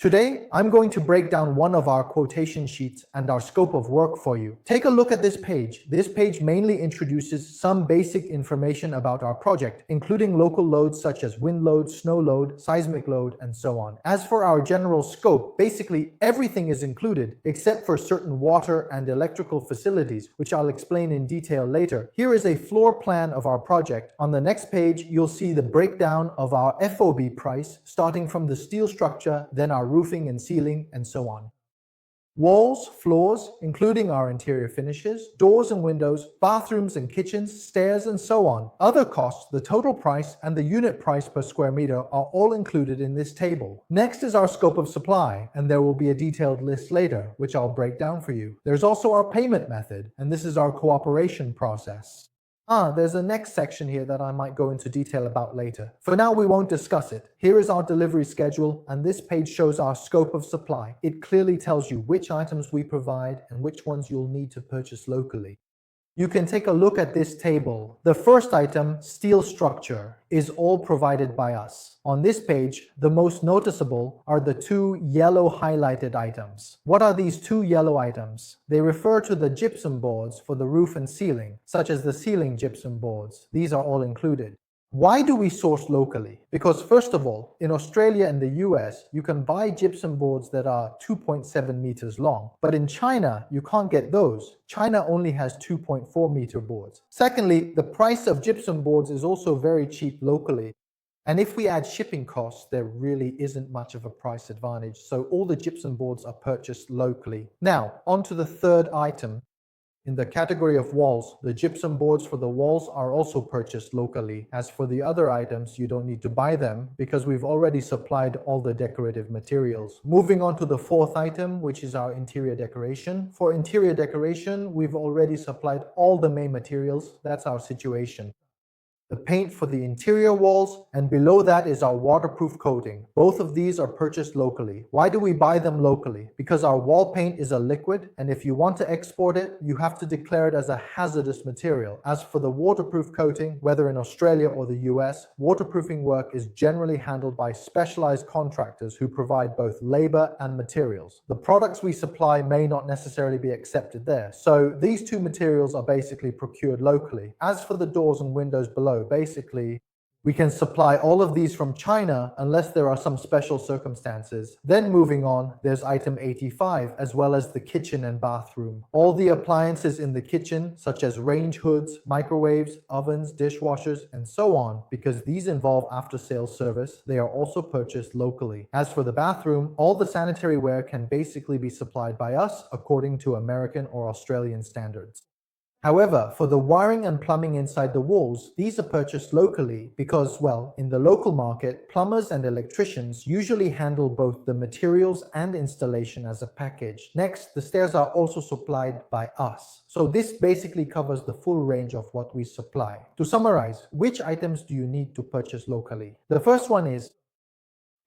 Today, I'm going to break down one of our quotation sheets and our scope of work for you. Take a look at this page. This page mainly introduces some basic information about our project, including local loads such as wind load, snow load, seismic load, and so on. As for our general scope, basically everything is included except for certain water and electrical facilities, which I'll explain in detail later. Here is a floor plan of our project. On the next page, you'll see the breakdown of our FOB price, starting from the steel structure, then our roofing and ceiling, and so on. Walls, floors, including our interior finishes, doors and windows, bathrooms and kitchens, stairs, and so on. Other costs, the total price, and the unit price per square meter are all included in this table. Next is our scope of supply, and there will be a detailed list later, which I'll break down for you. There's also our payment method, and this is our cooperation process. There's a next section here that I might go into detail about later. For now, we won't discuss it. Here is our delivery schedule, and this page shows our scope of supply. It clearly tells you which items we provide and which ones you'll need to purchase locally. You can take a look at this table. The first item, steel structure, is all provided by us. On this page, the most noticeable are the two yellow highlighted items. What are these two yellow items? They refer to the gypsum boards for the roof and ceiling, such as the ceiling gypsum boards. These are all included. Why do we source locally? Because first of all, in Australia and the US, you can buy gypsum boards that are 2.7 meters long. But in China, you can't get those. China only has 2.4 meter boards. Secondly, the price of gypsum boards is also very cheap locally. And if we add shipping costs, there really isn't much of a price advantage. So all the gypsum boards are purchased locally. Now, on to the third item. In the category of walls, the gypsum boards for the walls are also purchased locally. As for the other items, you don't need to buy them because we've already supplied all the decorative materials. Moving on to the fourth item, which is our interior decoration. For interior decoration, we've already supplied all the main materials. That's our situation. The paint for the interior walls, and below that is our waterproof coating. Both of these are purchased locally. Why do we buy them locally? Because our wall paint is a liquid, and if you want to export it, you have to declare it as a hazardous material. As for the waterproof coating, whether in Australia or the US, waterproofing work is generally handled by specialized contractors who provide both labor and materials. The products we supply may not necessarily be accepted there, so these two materials are basically procured locally. As for the doors and windows below, basically, we can supply all of these from China unless there are some special circumstances. Then moving on, there's item 85, as well as the kitchen and bathroom. All the appliances in the kitchen, such as range hoods, microwaves, ovens, dishwashers, and so on, because these involve after-sales service, they are also purchased locally. As for the bathroom, all the sanitary ware can basically be supplied by us according to American or Australian standards. However, for the wiring and plumbing inside the walls, these are purchased locally because, well, in the local market, plumbers and electricians usually handle both the materials and installation as a package. Next, the stairs are also supplied by us. So this basically covers the full range of what we supply. To summarize, which items do you need to purchase locally? The first one is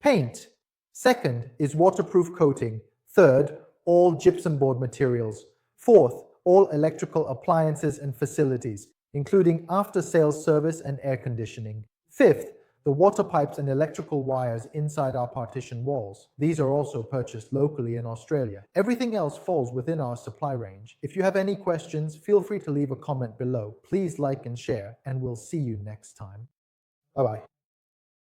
paint. Second is waterproof coating. Third, all gypsum board materials. Fourth, all electrical appliances and facilities, including after-sales service and air conditioning. Fifth, the water pipes and electrical wires inside our partition walls. These are also purchased locally in Australia. Everything else falls within our supply range. If you have any questions, feel free to leave a comment below. Please like and share, and we'll see you next time. Bye-bye.